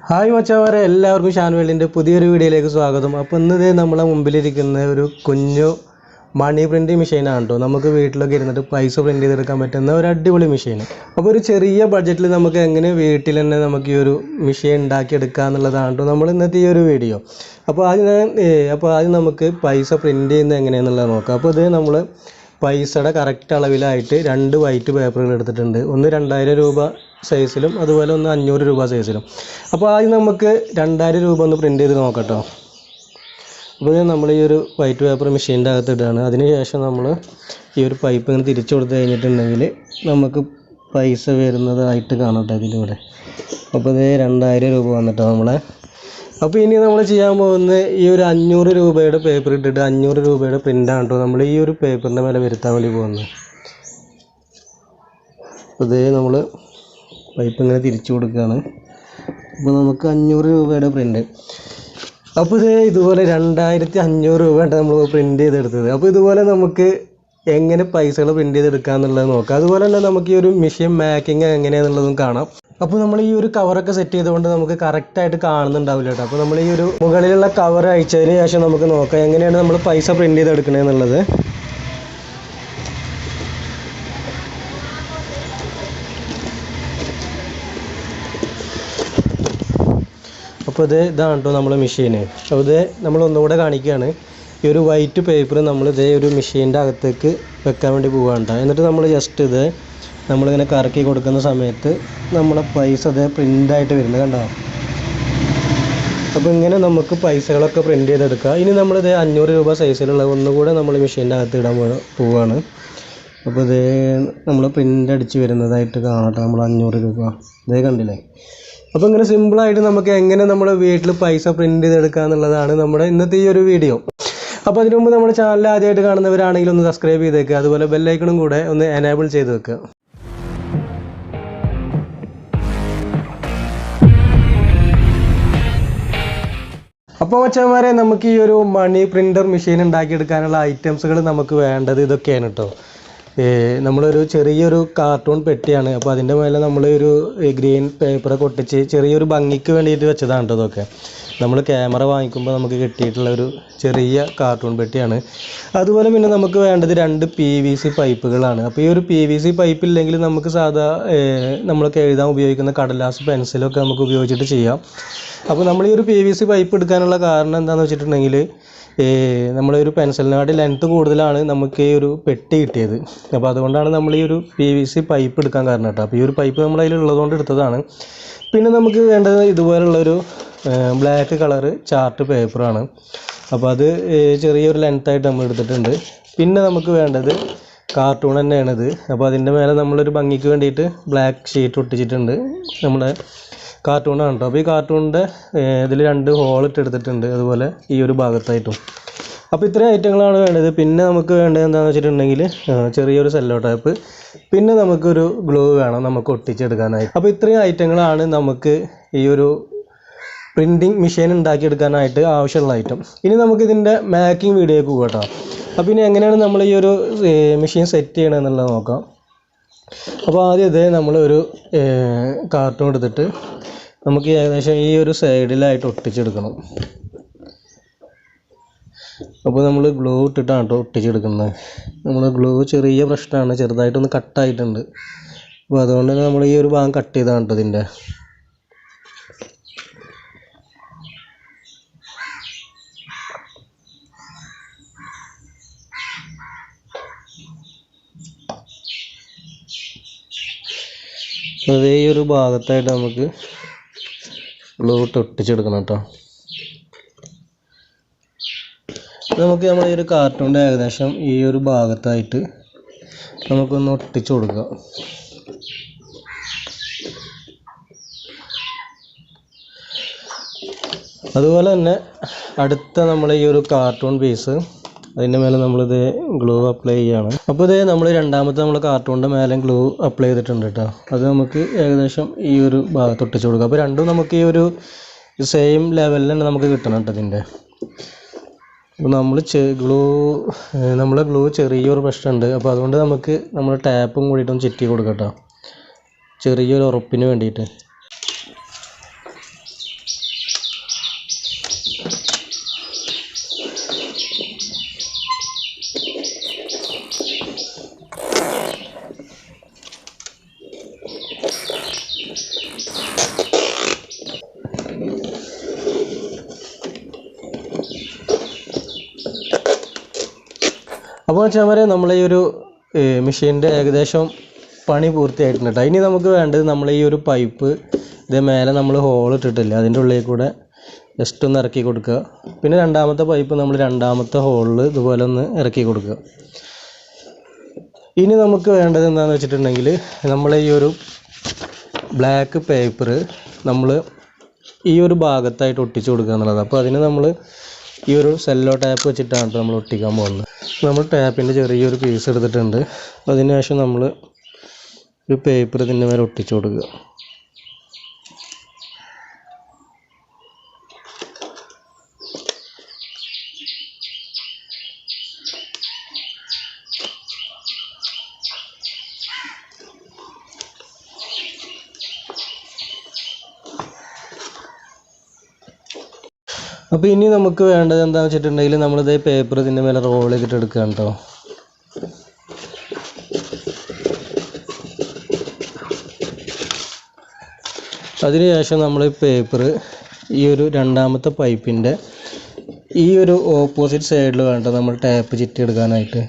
Hi മച്ചാമാരെ, എല്ലാവർക്കും ഷാൻ വേൾഡിൻ്റെ പുതിയൊരു വീഡിയോയിലേക്ക് സ്വാഗതം. അപ്പോൾ ഇന്ന് നമ്മളെ മുമ്പിലിരിക്കുന്ന ഒരു കുഞ്ഞു മണി പ്രിൻറ്റിങ് മെഷീനാണ് കേട്ടോ. നമുക്ക് വീട്ടിലൊക്കെ ഇരുന്നിട്ട് പൈസ പ്രിൻറ്റ് ചെയ്തെടുക്കാൻ പറ്റുന്ന ഒരു അടിപൊളി മെഷീൻ. അപ്പോൾ ഒരു ചെറിയ ബഡ്ജറ്റിൽ നമുക്ക് എങ്ങനെ വീട്ടിൽ തന്നെ നമുക്ക് ഈ ഒരു മെഷീൻ ഉണ്ടാക്കിയെടുക്കുക എന്നുള്ളതാണ് കേട്ടോ നമ്മൾ ഇന്നത്തെ ഈ ഒരു വീഡിയോ. അപ്പോൾ ആദ്യം നമുക്ക് പൈസ പ്രിൻറ്റ് ചെയ്യുന്നത് എങ്ങനെയാണെന്നുള്ളത് നോക്കാം. അപ്പോൾ ഇത് നമ്മൾ പൈസയുടെ കറക്റ്റ് അളവിലായിട്ട് 2 വൈറ്റ് പേപ്പറുകൾ എടുത്തിട്ടുണ്ട്. ഒന്ന് 2000 രൂപ സൈസിലും അതുപോലെ ഒന്ന് 500 രൂപ സൈസിലും. അപ്പോൾ ആദ്യം നമുക്ക് 2000 രൂപ ഒന്ന് പ്രിൻറ്റ് ചെയ്ത് നോക്കട്ടോ. അപ്പോൾ നമ്മൾ ഈ ഒരു വൈറ്റ് പേപ്പർ മെഷീൻ്റെ അകത്ത് ഇടുകയാണ്. അതിനുശേഷം നമ്മൾ ഈ ഒരു പൈപ്പ് ഇങ്ങനെ തിരിച്ചു കൊടുത്ത് കഴിഞ്ഞിട്ടുണ്ടെങ്കിൽ നമുക്ക് പൈസ വരുന്നതായിട്ട് കാണട്ടെ ഇതിലൂടെ. അപ്പോൾ ഇത് 2000 രൂപ വന്നിട്ടോ നമ്മളെ. അപ്പോൾ ഇനി നമ്മൾ ചെയ്യാൻ പോകുന്നത് ഈ ഒരു 500 രൂപയുടെ പേപ്പർ ഇട്ടിട്ട് 500 രൂപയുടെ പ്രിൻ്റാണ് കേട്ടോ നമ്മൾ ഈ ഒരു പേപ്പറിൻ്റെ മേലെ വരുത്താൻ വേണ്ടി പോകുന്നത്. അപ്പോൾ ഇത് നമ്മൾ പൈപ്പ് ഇങ്ങനെ തിരിച്ചു കൊടുക്കുകയാണ്. അപ്പോൾ നമുക്ക് 500 രൂപയുടെ പ്രിൻ്റ്. അപ്പോൾ ഇതുപോലെ 2500 രൂപയാണ് നമ്മൾ പ്രിൻ്റ് ചെയ്തെടുത്തത്. അപ്പോൾ ഇതുപോലെ നമുക്ക് എങ്ങനെ പൈസകൾ പ്രിൻ്റ് ചെയ്തെടുക്കുക എന്നുള്ളത് നോക്കാം. അതുപോലെ തന്നെ നമുക്ക് ഈ ഒരു മെഷീൻ മേക്കിംഗ് എങ്ങനെയാണെന്നുള്ളതും കാണാം. അപ്പോൾ നമ്മൾ ഈ ഒരു കവറൊക്കെ സെറ്റ് ചെയ്തുകൊണ്ട് നമുക്ക് കറക്റ്റായിട്ട് കാണുന്നുണ്ടാവില്ല കേട്ടോ. അപ്പോൾ നമ്മൾ ഈ ഒരു മുകളിലുള്ള കവർ അയച്ചതിന് ശേഷം നമുക്ക് നോക്കാം എങ്ങനെയാണ് നമ്മൾ പൈസ പ്രിൻ്റ് ചെയ്തെടുക്കണമെന്നുള്ളത്. അപ്പോൾ ഇതാണ് കേട്ടോ നമ്മളെ മെഷീന്. അപ്പോൾ ഇത് നമ്മൾ ഒന്നുകൂടെ കാണിക്കുകയാണ്. ഈ ഒരു വൈറ്റ് പേപ്പർ നമ്മൾ ഇതേ ഒരു മെഷീൻ്റെ അകത്തേക്ക് വെക്കാൻ വേണ്ടി പോവുകയാണ്. എന്നിട്ട് നമ്മൾ ജസ്റ്റ് ഇത് നമ്മളിങ്ങനെ കറക്കി കൊടുക്കുന്ന സമയത്ത് നമ്മളെ പൈസ ഇതേ പ്രിൻ്റായിട്ട് വരുന്നത് കണ്ടോ. അപ്പോൾ ഇങ്ങനെ നമുക്ക് പൈസകളൊക്കെ പ്രിൻ്റ് ചെയ്തെടുക്കുക. ഇനി നമ്മളിത് 500 രൂപ സൈസിലുള്ള ഒന്നുകൂടെ നമ്മൾ മെഷീൻ്റെ അകത്ത് ഇടാൻ പോവുകയാണ്. അപ്പോൾ ഇത് നമ്മൾ പ്രിൻ്റ് അടിച്ച് വരുന്നതായിട്ട് കാണട്ടെ നമ്മൾ 500 രൂപ ഇതേ കണ്ടില്ലേ. അപ്പോൾ ഇങ്ങനെ സിമ്പിളായിട്ട് നമുക്ക് എങ്ങനെ നമ്മുടെ വീട്ടിൽ പൈസ പ്രിൻ്റ് ചെയ്തെടുക്കുക എന്നുള്ളതാണ് നമ്മുടെ ഇന്നത്തെ ഈ ഒരു വീഡിയോ. അപ്പോൾ അതിനു മുമ്പ് നമ്മുടെ ചാനൽ ആദ്യമായിട്ട് കാണുന്നവരാണെങ്കിൽ ഒന്ന് സബ്സ്ക്രൈബ് ചെയ്തേക്കുക. അതുപോലെ ബെല്ലൈക്കണും കൂടെ ഒന്ന് എനേബിൾ ചെയ്ത് വെക്കുക. അപ്പോൾ മച്ചാന്മാരെ, നമുക്ക് ഈ ഒരു മണി പ്രിൻ്റർ മെഷീൻ ഉണ്ടാക്കിയെടുക്കാനുള്ള ഐറ്റംസുകൾ നമുക്ക് വേണ്ടത് ഇതൊക്കെയാണ് കേട്ടോ. നമ്മളൊരു ചെറിയൊരു കാർട്ടൂൺ പെട്ടിയാണ്. അപ്പോൾ അതിൻ്റെ മേലെ നമ്മളൊരു ഗ്രീൻ പേപ്പറൊക്കെ ഒട്ടിച്ച് ചെറിയൊരു ഭംഗിക്ക് വേണ്ടിയിട്ട് വെച്ചതാണ് കേട്ടോ. ഇതൊക്കെ നമ്മൾ ക്യാമറ വാങ്ങിക്കുമ്പോൾ നമുക്ക് കിട്ടിയിട്ടുള്ള ഒരു ചെറിയ കാർട്ടൂൺ പെട്ടിയാണ്. അതുപോലെ പിന്നെ നമുക്ക് വേണ്ടത് 2 PVC പൈപ്പുകളാണ്. അപ്പോൾ ഈ ഒരു PVC പൈപ്പ് ഇല്ലെങ്കിൽ നമുക്ക് സാധാ നമ്മളൊക്കെ എഴുതാൻ ഉപയോഗിക്കുന്ന കടലാസ് പെൻസിലൊക്കെ നമുക്ക് ഉപയോഗിച്ചിട്ട് ചെയ്യാം. അപ്പോൾ നമ്മൾ ഈ ഒരു PVC പൈപ്പ് എടുക്കാനുള്ള കാരണം എന്താണെന്ന് വെച്ചിട്ടുണ്ടെങ്കിൽ നമ്മളൊരു പെൻസിലിനായിട്ട് ലെങ്ത്ത് കൂടുതലാണ് നമുക്ക് ഈ ഒരു പെട്ടി കിട്ടിയത്. അപ്പോൾ അതുകൊണ്ടാണ് നമ്മൾ ഈ ഒരു PVC പൈപ്പ് എടുക്കാൻ കാരണം കേട്ടോ. അപ്പോൾ ഈ ഒരു പൈപ്പ് നമ്മൾ അതിലുള്ളതുകൊണ്ട് എടുത്തതാണ്. പിന്നെ നമുക്ക് വേണ്ടത് ഇതുപോലുള്ളൊരു ബ്ലാക്ക് കളറ് ചാർട്ട് പേപ്പറാണ്. അപ്പോൾ അത് ചെറിയൊരു ലെങ്ത്തായിട്ട് നമ്മൾ എടുത്തിട്ടുണ്ട്. പിന്നെ നമുക്ക് വേണ്ടത് കാർട്ടൂൺ തന്നെയാണിത്. അപ്പോൾ അതിൻ്റെ മേലെ നമ്മളൊരു ഭംഗിക്ക് വേണ്ടിയിട്ട് ബ്ലാക്ക് ഷീറ്റ് ഒട്ടിച്ചിട്ടുണ്ട്. നമ്മുടെ കാർട്ടൂണാണ് കേട്ടോ. അപ്പോൾ ഈ കാർട്ടൂണിൻ്റെ ഇതിൽ 2 ഹോൾ ഇട്ടെടുത്തിട്ടുണ്ട് അതുപോലെ ഈ ഒരു ഭാഗത്തായിട്ടും. അപ്പോൾ ഇത്രയും ഐറ്റങ്ങളാണ് വേണ്ടത്. പിന്നെ നമുക്ക് വേണ്ടത് എന്താണെന്ന് വെച്ചിട്ടുണ്ടെങ്കിൽ ചെറിയൊരു സെല്ലോ ടേപ്പ്, പിന്നെ നമുക്കൊരു ഗ്ലൂ വേണം നമുക്ക് ഒട്ടിച്ചെടുക്കാനായിട്ട്. അപ്പോൾ ഇത്രയും ഐറ്റങ്ങളാണ് നമുക്ക് ഈ ഒരു പ്രിൻറ്റിങ് മെഷീൻ ഉണ്ടാക്കിയെടുക്കാനായിട്ട് ആവശ്യമുള്ള ഐറ്റം. ഇനി നമുക്കിതിൻ്റെ മേക്കിംഗ് വീഡിയോയ്ക്ക് പോകാം കേട്ടോ. അപ്പോൾ ഇനി എങ്ങനെയാണ് നമ്മൾ ഈ ഒരു മെഷീൻ സെറ്റ് ചെയ്യണമെന്നുള്ളത് നോക്കാം. അപ്പോൾ ആദ്യം ഇത് നമ്മളൊരു കാർട്ടൂൺ എടുത്തിട്ട് നമുക്ക് ഏകദേശം ഈ ഒരു സൈഡിലായിട്ട് ഒട്ടിച്ചെടുക്കണം. അപ്പോൾ നമ്മൾ ഗ്ലൂ ഇട്ടിട്ടാണ് കേട്ടോ ഒട്ടിച്ചെടുക്കുന്നത്. നമ്മൾ ഗ്ലൂ ചെറിയ പ്രശ്നമാണ്, ചെറുതായിട്ടൊന്ന് കട്ടായിട്ടുണ്ട്. അപ്പോൾ അതുകൊണ്ട് തന്നെ നമ്മൾ ഈ ഒരു ഭാഗം കട്ട് ചെയ്താണ് കേട്ടോ ഇതിൻ്റെ. അതേ ഈ ഒരു ഭാഗത്തായിട്ട് നമുക്ക് ഗ്ലൂ ഇട്ട് ഒട്ടിച്ചെടുക്കണം കേട്ടോ. നമുക്ക് നമ്മൾ ഈ ഒരു കാർട്ടൂണിൻ്റെ ഏകദേശം ഈ ഒരു ഭാഗത്തായിട്ട് നമുക്കൊന്ന് ഒട്ടിച്ചു കൊടുക്കാം. അതുപോലെ തന്നെ അടുത്ത നമ്മൾ ഈ ഒരു കാർട്ടൂൺ പീസ് അതിൻ്റെ മേലെ നമ്മളിത് ഗ്ലൂ അപ്ലൈ ചെയ്യുകയാണ്. അപ്പോൾ ഇത് നമ്മൾ രണ്ടാമത്തെ നമ്മൾ കാർട്ടൂണിൻ്റെ മേലെ ഗ്ലൂ അപ്ലൈ ചെയ്തിട്ടുണ്ട് കേട്ടോ. അത് നമുക്ക് ഏകദേശം ഈ ഒരു ഭാഗത്ത് ഒട്ടിച്ചു കൊടുക്കാം. അപ്പോൾ രണ്ടും നമുക്ക് ഈ ഒരു സെയിം ലെവലിൽ തന്നെ നമുക്ക് കിട്ടണം കേട്ടോ ഇതിൻ്റെ. അപ്പോൾ നമ്മളെ ഗ്ലൂ ചെറിയൊരു പ്രശ്നമുണ്ട്. അപ്പോൾ അതുകൊണ്ട് നമുക്ക് നമ്മൾ ടാപ്പും കൂടിയിട്ടൊന്ന് ചുറ്റി കൊടുക്കാം കേട്ടോ, ചെറിയൊരു ഉറപ്പിന് വേണ്ടിയിട്ട്. അപ്പോൾ വെച്ചാൽ നമ്മൾ ഈ ഒരു മെഷീൻ്റെ ഏകദേശം പണി പൂർത്തിയായിട്ടുണ്ട് കേട്ടോ. ഇനി നമുക്ക് വേണ്ടത് നമ്മൾ ഈ ഒരു പൈപ്പ് ഇതേ മേലെ നമ്മൾ ഹോൾ ഇട്ടിട്ടില്ല, അതിൻ്റെ ഉള്ളിൽ കൂടെ ജസ്റ്റ് ഒന്ന് ഇറക്കി കൊടുക്കുക. പിന്നെ രണ്ടാമത്തെ പൈപ്പ് നമ്മൾ രണ്ടാമത്തെ ഹോളിൽ ഇതുപോലെ ഒന്ന് ഇറക്കി കൊടുക്കുക. ഇനി നമുക്ക് വേണ്ടത് എന്താണെന്ന് വെച്ചിട്ടുണ്ടെങ്കിൽ നമ്മൾ ഈ ഒരു ബ്ലാക്ക് പേപ്പർ നമ്മൾ ഈ ഒരു ഭാഗത്തായിട്ട് ഒട്ടിച്ചു കൊടുക്കുക എന്നുള്ളത്. അപ്പോൾ അതിന് നമ്മൾ ഈ ഒരു സെല്ലോ ടാപ്പ് വെച്ചിട്ടാണ് നമ്മൾ ഒട്ടിക്കാൻ പോകുന്നത്. നമ്മൾ ടാപ്പിൻ്റെ ചെറിയൊരു പീസ് എടുത്തിട്ടുണ്ട്. അതിന് ശേഷം നമ്മൾ ഒരു പേപ്പർ ഇതിൻ്റെ മേലെ ഒട്ടിച്ചു കൊടുക്കുക. അപ്പോൾ ഇനി നമുക്ക് വേണ്ടത് എന്താണെന്ന് വെച്ചിട്ടുണ്ടെങ്കിൽ നമ്മളിതേ പേപ്പർ ഇതിൻ്റെ മേലെ റോൾ ചെയ്തിട്ട് എടുക്കുകയാണ് കേട്ടോ. അതിനുശേഷം നമ്മൾ പേപ്പർ ഈ ഒരു രണ്ടാമത്തെ പൈപ്പിൻ്റെ ഈ ഒരു ഓപ്പോസിറ്റ് സൈഡിൽ വേണ്ട നമ്മൾ ടാപ്പ് ചുറ്റി എടുക്കാനായിട്ട്.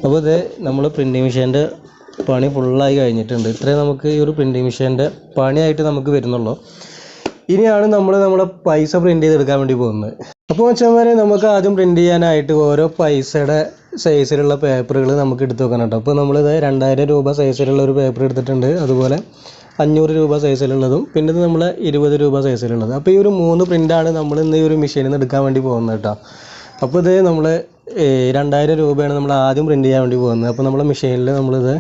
അപ്പോൾ ഇത് നമ്മൾ പ്രിൻറ്റിങ് മെഷീൻ്റെ പണി ഫുള്ളായി കഴിഞ്ഞിട്ടുണ്ട്. ഇത്രയും നമുക്ക് ഈ ഒരു പ്രിൻറ്റിങ് മെഷീൻ്റെ പണിയായിട്ട് നമുക്ക് വരുന്നുള്ളൂ. ഇനിയാണ് നമ്മൾ നമ്മുടെ പൈസ പ്രിൻറ്റ് ചെയ്തെടുക്കാൻ വേണ്ടി പോകുന്നത്. അപ്പോൾ വെച്ചാൽ നമുക്ക് ആദ്യം പ്രിൻറ്റ് ചെയ്യാനായിട്ട് ഓരോ പൈസയുടെ സൈസിലുള്ള പേപ്പറുകൾ നമുക്ക് എടുത്ത് വെക്കണം കേട്ടോ. അപ്പോൾ നമ്മളിത് 2000 രൂപ സൈസിലുള്ള ഒരു പേപ്പർ എടുത്തിട്ടുണ്ട്, അതുപോലെ 500 രൂപ സൈസിലുള്ളതും, പിന്നെ ഇത് നമ്മൾ 20 രൂപ സൈസിലുള്ളത്. അപ്പോൾ ഈ ഒരു 3 പ്രിൻ്റാണ് നമ്മൾ ഇന്ന് ഈ ഒരു മെഷീനിൽ നിന്ന് എടുക്കാൻ വേണ്ടി പോകുന്നത് കേട്ടോ. അപ്പോൾ ഇത് നമ്മൾ 2000 രൂപയാണ് നമ്മൾ ആദ്യം പ്രിൻറ്റ് ചെയ്യാൻ വേണ്ടി പോകുന്നത്. അപ്പോൾ നമ്മളെ മെഷീനിൽ നമ്മളിത്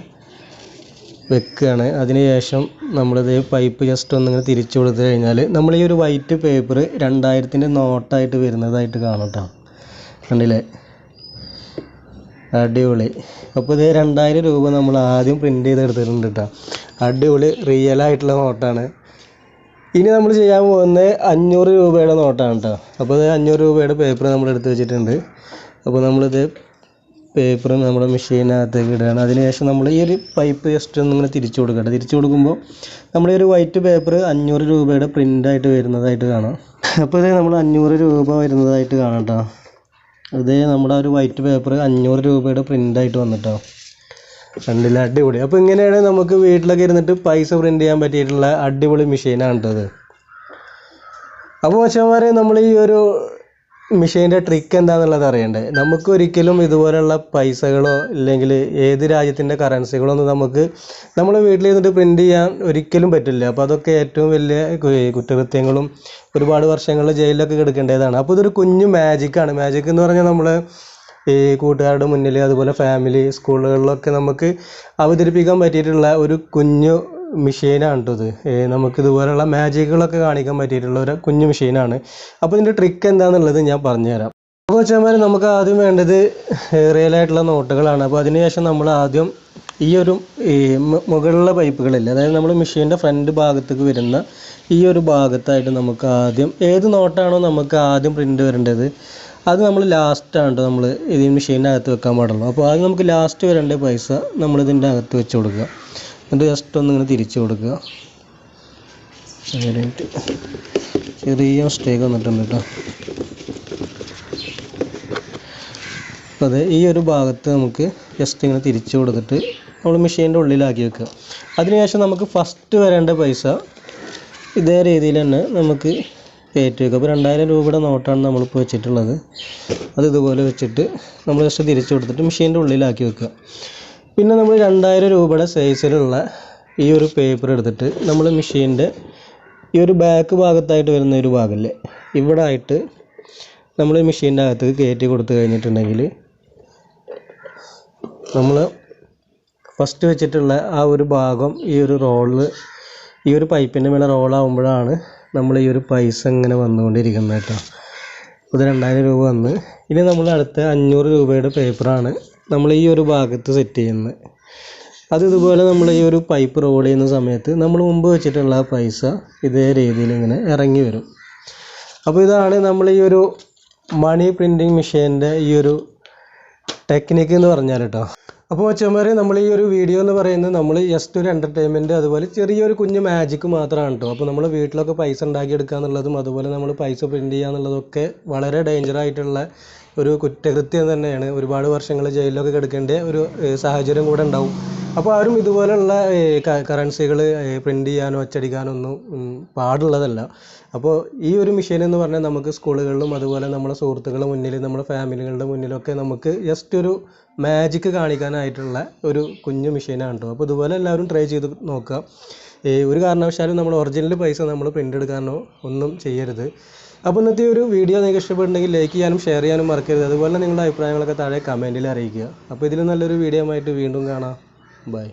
വെക്കുകയാണ്. അതിനുശേഷം നമ്മളിത് പൈപ്പ് ജസ്റ്റ് ഒന്നിങ്ങനെ തിരിച്ചു കൊടുത്തു കഴിഞ്ഞാൽ നമ്മൾ ഈ ഒരു വൈറ്റ് പേപ്പർ 2000-ൻ്റെ നോട്ടായിട്ട് വരുന്നതായിട്ട് കാണാം കേട്ടോ. കണ്ടില്ലേ, അടിപൊളി. അപ്പോൾ ഇത് 2000 രൂപ നമ്മൾ ആദ്യം പ്രിൻറ്റ് ചെയ്തെടുത്തിട്ടുണ്ട് കേട്ടോ. അടിപൊളി റിയലായിട്ടുള്ള നോട്ടാണ്. ഇനി നമ്മൾ ചെയ്യാൻ പോകുന്നത് 500 രൂപയുടെ നോട്ടാണ് കേട്ടോ. അപ്പോൾ ഇത് 500 രൂപയുടെ പേപ്പർ നമ്മൾ എടുത്ത് വെച്ചിട്ടുണ്ട്. അപ്പോൾ നമ്മളിത് പേപ്പർ നമ്മുടെ മെഷീനകത്തേക്ക് ഇടുകയാണ്. അതിനുശേഷം നമ്മൾ ഈ ഒരു പൈപ്പ് ജസ്റ്റ് ഒന്നിങ്ങനെ തിരിച്ചു കൊടുക്കട്ടെ. തിരിച്ചു കൊടുക്കുമ്പോൾ നമ്മൾ ഈ ഒരു വൈറ്റ് പേപ്പർ 500 രൂപയുടെ പ്രിൻ്റായിട്ട് വരുന്നതായിട്ട് കാണാം. അപ്പോൾ ഇത് നമ്മൾ 500 രൂപ വരുന്നതായിട്ട് കാണാം കേട്ടോ. അതേ നമ്മുടെ ഒരു വൈറ്റ് പേപ്പർ 500 രൂപയുടെ പ്രിൻ്റായിട്ട് വന്നിട്ടോ. കണ്ടില്ല, അടിപൊളി. അപ്പോൾ ഇങ്ങനെയാണ് നമുക്ക് വീട്ടിലൊക്കെ ഇരുന്നിട്ട് പൈസ പ്രിൻറ്റ് ചെയ്യാൻ പറ്റിയിട്ടുള്ള അടിപൊളി മെഷീനാണ് കേട്ടത്. അപ്പോൾ മച്ചാന്മാരെ, നമ്മൾ ഈ ഒരു മെഷീൻ്റെ ട്രിക്ക് എന്താണെന്നുള്ളത് അറിയണ്ടേ. നമുക്ക് ഒരിക്കലും ഇതുപോലെയുള്ള പൈസകളോ ഇല്ലെങ്കിൽ ഏത് രാജ്യത്തിൻ്റെ കറൻസികളോ ഒന്നും നമുക്ക് നമ്മുടെ വീട്ടിലിരുന്നിട്ട് പ്രിൻറ്റ് ചെയ്യാൻ ഒരിക്കലും പറ്റില്ല. അപ്പോൾ അതൊക്കെ ഏറ്റവും വലിയ കുറ്റകൃത്യങ്ങളും ഒരുപാട് വർഷങ്ങൾ ജയിലിലൊക്കെ കിടക്കേണ്ടതാണ്. അപ്പോൾ ഇതൊരു കുഞ്ഞു മാജിക്കാണ്. മാജിക് എന്ന് പറഞ്ഞാൽ നമ്മൾ ഈ കൂട്ടുകാരുടെ മുന്നിൽ, അതുപോലെ ഫാമിലി, സ്കൂളുകളിലൊക്കെ നമുക്ക് അവതരിപ്പിക്കാൻ പറ്റിയിട്ടുള്ള ഒരു കുഞ്ഞു മെഷീനാണ് കേട്ടോ ഇത്. നമുക്കിതുപോലെയുള്ള മാജിക്കുകളൊക്കെ കാണിക്കാൻ പറ്റിയിട്ടുള്ള ഒരു കുഞ്ഞു മെഷീനാണ്. അപ്പോൾ ഇതിൻ്റെ ട്രിക്ക് എന്താണെന്നുള്ളത് ഞാൻ പറഞ്ഞുതരാം. അപ്പോൾ വെച്ചാൽ നമുക്ക് ആദ്യം വേണ്ടത് റിയലായിട്ടുള്ള നോട്ടുകളാണ്. അപ്പോൾ അതിനുശേഷം നമ്മൾ ആദ്യം ഈ ഒരു മുകളിലുള്ള പൈപ്പുകളില്ല, അതായത് നമ്മൾ മെഷീൻ്റെ ഫ്രണ്ട് ഭാഗത്തേക്ക് വരുന്ന ഈ ഒരു ഭാഗത്തായിട്ട് നമുക്ക് ആദ്യം ഏത് നോട്ടാണോ നമുക്ക് ആദ്യം പ്രിൻ്റ് വരേണ്ടത് അത് നമ്മൾ ലാസ്റ്റാണ് കേട്ടോ നമ്മൾ ഇതിന് മെഷീനകത്ത് വെക്കാൻ പാടുള്ളൂ. അപ്പോൾ ആദ്യം നമുക്ക് ലാസ്റ്റ് വരേണ്ട പൈസ നമ്മളിതിൻ്റെ അകത്ത് വെച്ച് കൊടുക്കുക. എന്നിട്ട് ജസ്റ്റ് ഒന്നിങ്ങനെ തിരിച്ചു കൊടുക്കുക. ചെറിയ മിസ്റ്റേക്ക് വന്നിട്ടുണ്ട് കേട്ടോ. അപ്പോൾ അത് ഈ ഒരു ഭാഗത്ത് നമുക്ക് ജസ്റ്റ് ഇങ്ങനെ തിരിച്ചു കൊടുത്തിട്ട് നമ്മൾ മെഷീൻ്റെ ഉള്ളിലാക്കി വെക്കുക. അതിനുശേഷം നമുക്ക് ഫസ്റ്റ് വരേണ്ട പൈസ ഇതേ രീതിയിൽ തന്നെ നമുക്ക് കയറ്റി വെക്കുക. അപ്പോൾ 2000 രൂപയുടെ നോട്ടാണ് നമ്മളിപ്പോൾ വെച്ചിട്ടുള്ളത്. അത് ഇതുപോലെ വെച്ചിട്ട് നമ്മൾ ജസ്റ്റ് തിരിച്ചു കൊടുത്തിട്ട് മെഷീൻ്റെ ഉള്ളിലാക്കി വെക്കുക. പിന്നെ നമ്മൾ 2000 രൂപയുടെ സൈസിലുള്ള ഈ ഒരു പേപ്പർ എടുത്തിട്ട് നമ്മൾ മെഷീൻ്റെ ഈ ഒരു ബാക്ക് ഭാഗത്തായിട്ട് വരുന്ന ഒരു ഭാഗമല്ലേ, ഇവിടെ ആയിട്ട് നമ്മൾ മെഷീൻ്റെ അകത്ത് കയറ്റി കൊടുത്തു കഴിഞ്ഞിട്ടുണ്ടെങ്കിൽ നമ്മൾ ഫസ്റ്റ് വെച്ചിട്ടുള്ള ആ ഒരു ഭാഗം ഈ ഒരു റോള് ഈ ഒരു പൈപ്പിൻ്റെ മേലെ റോളാകുമ്പോഴാണ് നമ്മൾ ഈ ഒരു പൈസ ഇങ്ങനെ വന്നുകൊണ്ടിരിക്കുന്നത് കേട്ടോ. ഇത് 2000 രൂപ വന്ന്. ഇനി നമ്മൾ അടുത്ത 500 രൂപയുടെ പേപ്പറാണ് നമ്മൾ ഈ ഒരു ഭാഗത്ത് സെറ്റ് ചെയ്യുന്നത്. അത് ഇതുപോലെ നമ്മൾ ഈ ഒരു പൈപ്പ് റോൾ ചെയ്യുന്ന സമയത്ത് നമ്മൾ മുമ്പ് വെച്ചിട്ടുള്ള ആ പൈസ ഇതേ രീതിയിൽ ഇങ്ങനെ ഇറങ്ങി വരും. അപ്പോൾ ഇതാണ് നമ്മൾ ഈ ഒരു മണി പ്രിൻറ്റിങ് മെഷീൻ്റെ ഈ ഒരു ടെക്നിക്ക് എന്ന് പറഞ്ഞാൽ കേട്ടോ. അപ്പോൾ മച്ചന്മാരെ, നമ്മൾ ഈ ഒരു വീഡിയോ എന്ന് പറയുന്നത് നമ്മൾ ജസ്റ്റ് ഒരു എൻ്റർടൈൻമെൻറ്റ്, അതുപോലെ ചെറിയൊരു കുഞ്ഞ് മാജിക്ക് മാത്രമാണ് കേട്ടോ. അപ്പോൾ നമ്മൾ വീട്ടിലൊക്കെ പൈസ ഉണ്ടാക്കിയെടുക്കുക എന്നുള്ളതും അതുപോലെ നമ്മൾ പൈസ പ്രിൻറ്റ് ചെയ്യുക എന്നുള്ളതൊക്കെ വളരെ ഡേഞ്ചറായിട്ടുള്ള ഒരു കുറ്റകൃത്യം തന്നെയാണ്. ഒരുപാട് വർഷങ്ങൾ ജയിലിലൊക്കെ കിടക്കേണ്ട ഒരു സാഹചര്യം കൂടെ ഉണ്ടാവും. അപ്പോൾ ആരും ഇതുപോലെയുള്ള കറൻസികൾ പ്രിൻറ്റ് ചെയ്യാനോ അച്ചടിക്കാനോ ഒന്നും പാടുള്ളതല്ല. അപ്പോൾ ഈ ഒരു മെഷീൻ എന്ന് പറഞ്ഞാൽ നമുക്ക് സ്കൂളുകളിലും അതുപോലെ നമ്മുടെ സുഹൃത്തുക്കളുടെ മുന്നിൽ നമ്മുടെ ഫാമിലികളുടെ മുന്നിലൊക്കെ നമുക്ക് ജസ്റ്റ് ഒരു മാജിക്ക് കാണിക്കാനായിട്ടുള്ള ഒരു കുഞ്ഞു മെഷീനാണ് കേട്ടോ. അപ്പോൾ ഇതുപോലെ എല്ലാവരും ട്രൈ ചെയ്ത് നോക്കുക. ഒരു കാരണവശാലും നമ്മൾ ഒറിജിനൽ പൈസ നമ്മൾ പ്രിൻ്റ് എടുക്കാനോ ഒന്നും ചെയ്യരുത്. അപ്പോൾ ഇന്നത്തെ ഒരു വീഡിയോ നിങ്ങൾക്ക് ഇഷ്ടപ്പെടുന്നെങ്കിൽ ലൈക്ക് ചെയ്യാനും ഷെയർ ചെയ്യാനും മറക്കരുത്. അതുപോലെ നിങ്ങളുടെ അഭിപ്രായങ്ങളൊക്കെ താഴെ കമൻറ്റിൽ അറിയിക്കുക. അപ്പോൾ ഇതിൽ നല്ലൊരു വീഡിയോ ആയിട്ട് വീണ്ടും കാണാം. ബൈ.